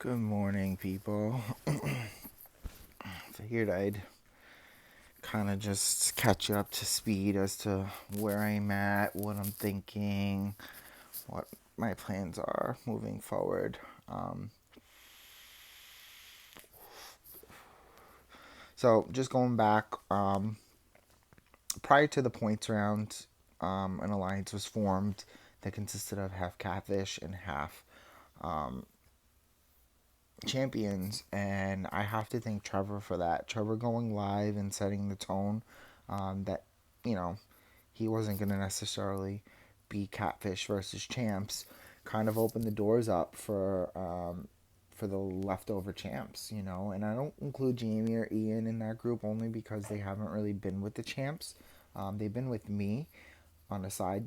Good morning, people. Figured I'd kind of just catch you up to speed as to where I'm at, what I'm thinking, what my plans are moving forward. Um, so, just going back, prior to the points round, an alliance was formed that consisted of half catfish and half um, champions, and I have to thank Trevor for that. Trevor going live and setting the tone that, you know, he wasn't going to necessarily be catfish versus champs, kind of opened the doors up for the leftover champs, And I don't include Jamie or Ian in that group only because they haven't really been with the champs. They've been with me on a side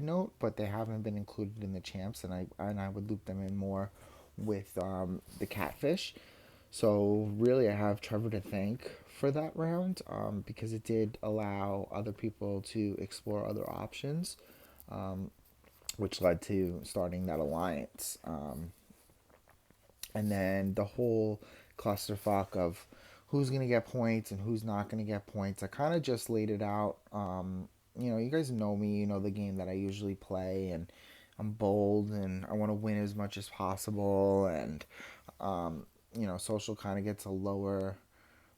note, but they haven't been included in the champs, and I would loop them in more with the catfish. So really, I have Trevor to thank for that round because it did allow other people to explore other options, um, which led to starting that alliance. And then the whole clusterfuck of who's going to get points and who's not going to get points. I kind of just laid it out. You guys know me, you know the game that I usually play, and I'm bold and I want to win as much as possible. And, social kind of gets a lower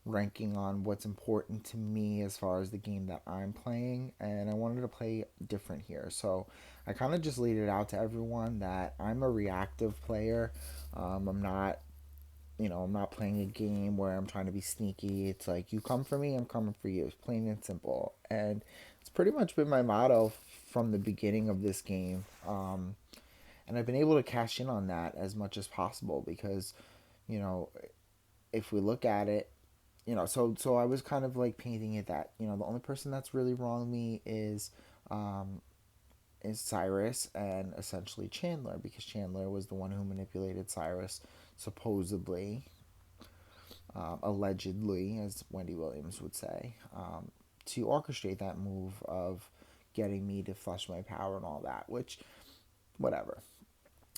ranking on what's important to me as far as the game that I'm playing, and I wanted to play different here. So I kind of just laid it out to everyone that I'm a reactive player. I'm not playing a game where I'm trying to be sneaky. It's like you come for me, I'm coming for you. It's plain and simple, and it's pretty much been my motto from the beginning of this game. And I've been able to cash in on that as much as possible because, you know, if we look at it, so I was kind of like painting it that the only person that's really wronged me um, is Cyrus and essentially Chandler, because Chandler was the one who manipulated Cyrus, supposedly, allegedly, as Wendy Williams would say, to orchestrate that move of getting me to flush my power and all that, which whatever.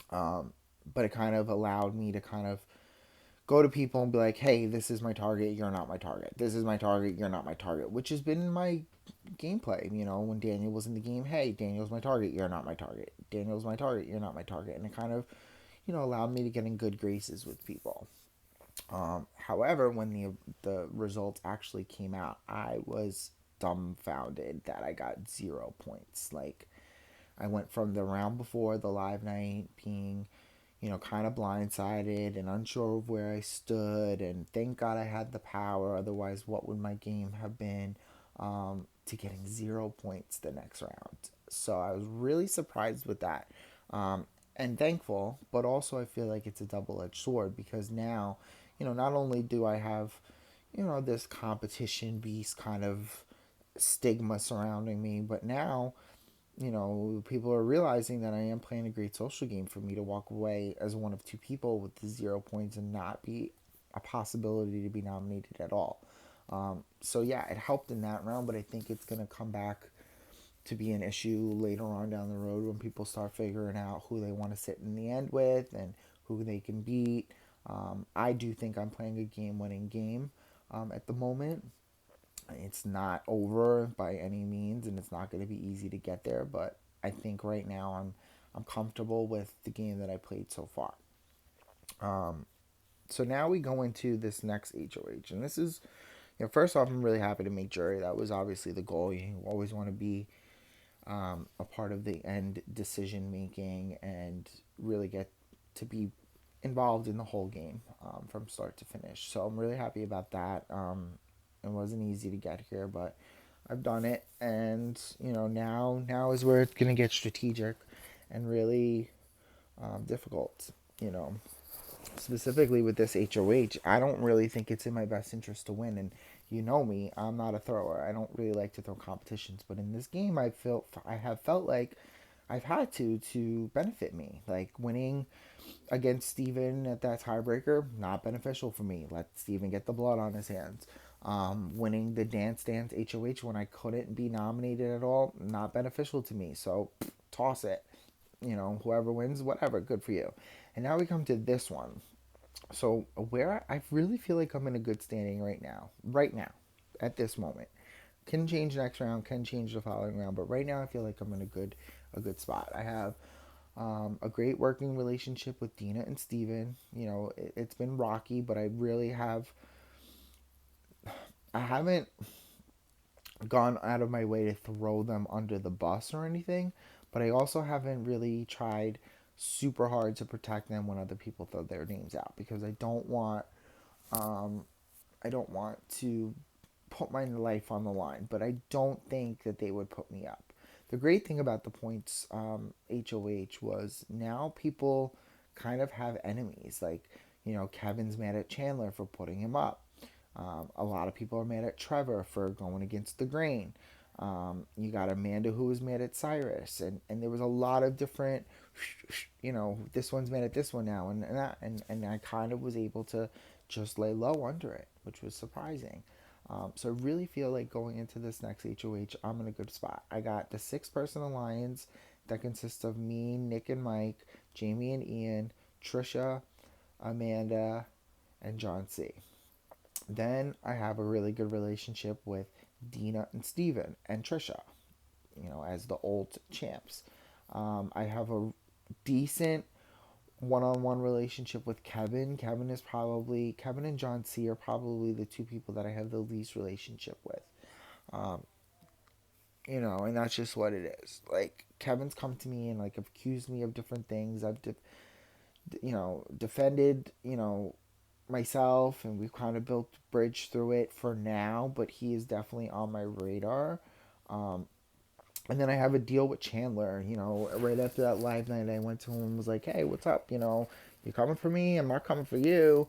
Um, but it kind of allowed me to kind of go to people and be like, hey, this is my target, you're not my target. This is my target, you're not my target, which has been my gameplay. When Daniel was in the game, hey, Daniel's my target, you're not my target. Daniel's my target, you're not my target. And it kind of, allowed me to get in good graces with people. However, when the results actually came out, I was dumbfounded that I got 0 points. Like, I went from the round before the live night being kind of blindsided and unsure of where I stood. And thank God I had the power. Otherwise, what would my game have been? To getting 0 points the next round. So I was really surprised with that. And thankful, but also I feel like it's a double edged sword because now, not only do I have, this competition beast kind of stigma surrounding me, but now people are realizing that I am playing a great social game for me to walk away as one of two people with the 0 points and not be a possibility to be nominated at all. So yeah, it helped in that round, but I think it's gonna come back to be an issue later on down the road when people start figuring out who they want to sit in the end with and who they can beat. I do think I'm playing a game-winning game at the moment. It's not over by any means, and it's not going to be easy to get there. But I think right now I'm comfortable with the game that I played so far. So now we go into this next HOH, and this is, first off, I'm really happy to make jury. That was obviously the goal. You always want to be a part of the end decision making and really get to be involved in the whole game from start to finish. So I'm really happy about that. It wasn't easy to get here, but I've done it, and now is where it's gonna get strategic and really difficult. You know, Specifically with this HOH, I don't really think it's in my best interest to win. And you know me, I'm not a thrower. I don't really like to throw competitions, but in this game, I have felt like I've had to benefit me. Like winning against Steven at that tiebreaker, not beneficial for me. Let Steven get the blood on his hands. Winning the Dance Dance HOH when I couldn't be nominated at all, not beneficial to me. So toss it. whoever wins, whatever, good for you. And now we come to this one. So where I really feel like I'm in a good standing right now, at this moment. Can change next round, can change the following round, but right now I feel like I'm in a good spot. I have a great working relationship with Dina and Steven. It's been rocky, but I haven't gone out of my way to throw them under the bus or anything, but I also haven't really tried super hard to protect them when other people throw their names out, because um, I don't want to put my life on the line, but I don't think that they would put me up. The great thing about the points HOH was now people kind of have enemies. Like, Kevin's mad at Chandler for putting him up. A lot of people are mad at Trevor for going against the grain. You got Amanda who was mad at Cyrus, and there was a lot of different, this one's mad at this one now, and I kind of was able to just lay low under it, which was surprising. So I really feel like going into this next HOH, I'm in a good spot. I got the 6-person alliance that consists of me, Nick and Mike, Jamie and Ian, Trisha, Amanda, and John C. Then I have a really good relationship with Dina and Steven and Trisha, as the old champs. I have a decent one-on-one relationship with Kevin. Kevin and John C are probably the two people that I have the least relationship with. Um, and that's just what it is. Like, Kevin's come to me and like accused me of different things. Defended, myself, and we've kind of built a bridge through it for now, but he is definitely on my radar. Um, and then I have a deal with Chandler. Right after that live night, I went to him and was like, "Hey, what's up? You coming for me? I'm not coming for you."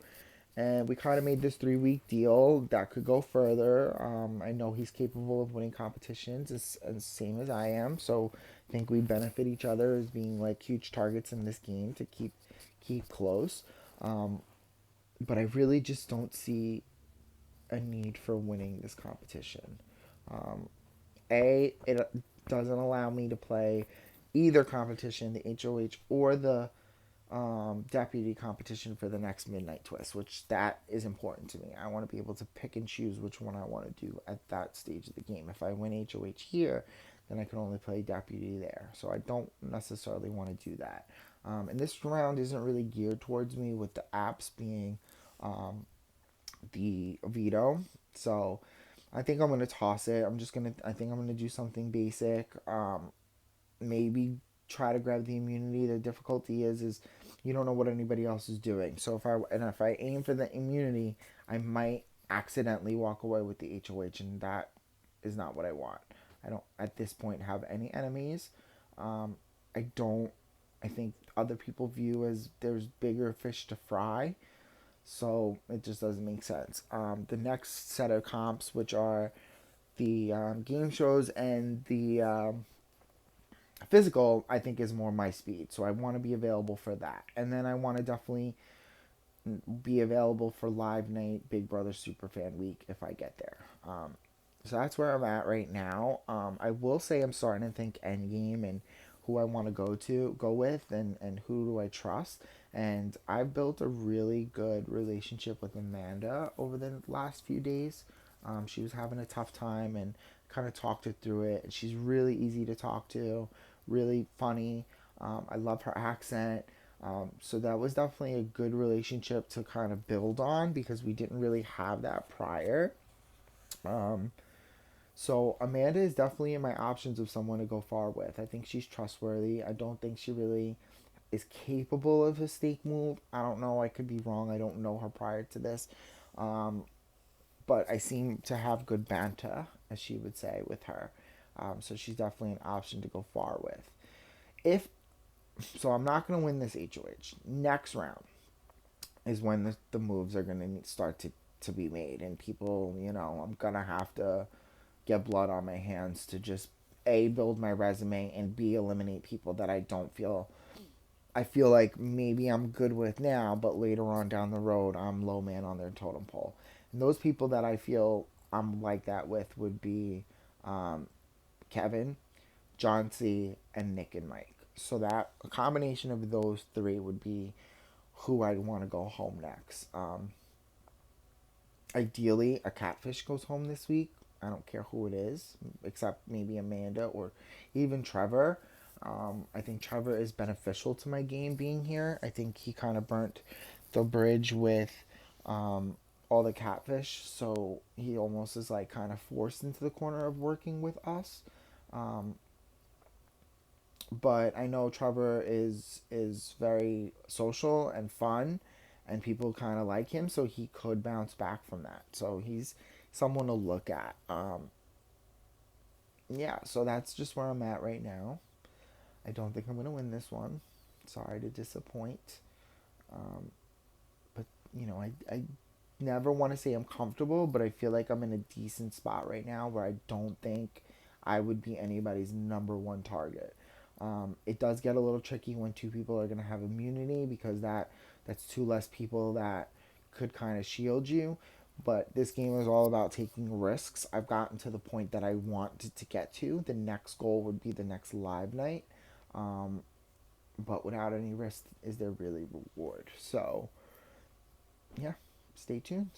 And we kind of made this 3-week deal that could go further. I know he's capable of winning competitions as same as I am, so I think we benefit each other as being like huge targets in this game to keep close. Um, but I really just don't see a need for winning this competition. Um, it doesn't allow me to play either competition, the HOH or the deputy competition for the next Midnight Twist, which that is important to me. I want to be able to pick and choose which one I want to do at that stage of the game. If I win HOH here, then I can only play deputy there. So I don't necessarily want to do that. And this round isn't really geared towards me, with the apps being um, the veto. So I think I'm gonna toss it. I think I'm gonna do something basic. Maybe try to grab the immunity. The difficulty is you don't know what anybody else is doing. So if I aim for the immunity, I might accidentally walk away with the HOH, and that is not what I want. I don't at this point have any enemies. Um, I don't. I think other people view as there's bigger fish to fry, so it just doesn't make sense. The next set of comps, which are the game shows and the physical, I think is more my speed. So I want to be available for that, and then I want to definitely be available for live night Big Brother Superfan Week if I get there. So that's where I'm at right now. I will say I'm starting to think Endgame and who I want to go with, and who do I trust. And I've built a really good relationship with Amanda over the last few days. She was having a tough time and kind of talked her through it. And she's really easy to talk to, really funny. I love her accent. So that was definitely a good relationship to kind of build on, because we didn't really have that prior. Um, so Amanda is definitely in my options of someone to go far with. I think she's trustworthy. I don't think she really is capable of a stake move. I don't know. I could be wrong. I don't know her prior to this. Um, but I seem to have good banter, as she would say, with her. So she's definitely an option to go far with. If so, I'm not going to win this HOH. Next round is when the moves are going to start to be made, and people, I'm going to have to get blood on my hands to just A, build my resume, and B, eliminate people that I feel like maybe I'm good with now, but later on down the road, I'm low man on their totem pole. And those people that I feel I'm like that with would be um, Kevin, John C., and Nick and Mike. So that a combination of those three would be who I'd want to go home next. Ideally, a catfish goes home this week. I don't care who it is, except maybe Amanda or even Trevor. I think Trevor is beneficial to my game being here. I think he kind of burnt the bridge with all the catfish, so he almost is like kind of forced into the corner of working with us. Um, but I know Trevor is very social and fun, and people kind of like him, so he could bounce back from that. So he's someone to look at. Yeah, so that's just where I'm at right now. I don't think I'm gonna win this one. Sorry to disappoint, um, but I never want to say I'm comfortable, but I feel like I'm in a decent spot right now where I don't think I would be anybody's number one target. It does get a little tricky when two people are gonna have immunity because that's two less people that could kind of shield you. But this game is all about taking risks. I've gotten to the point that I wanted to get to. The next goal would be the next live night. Um, but without any risk, is there really reward? So, yeah, stay tuned.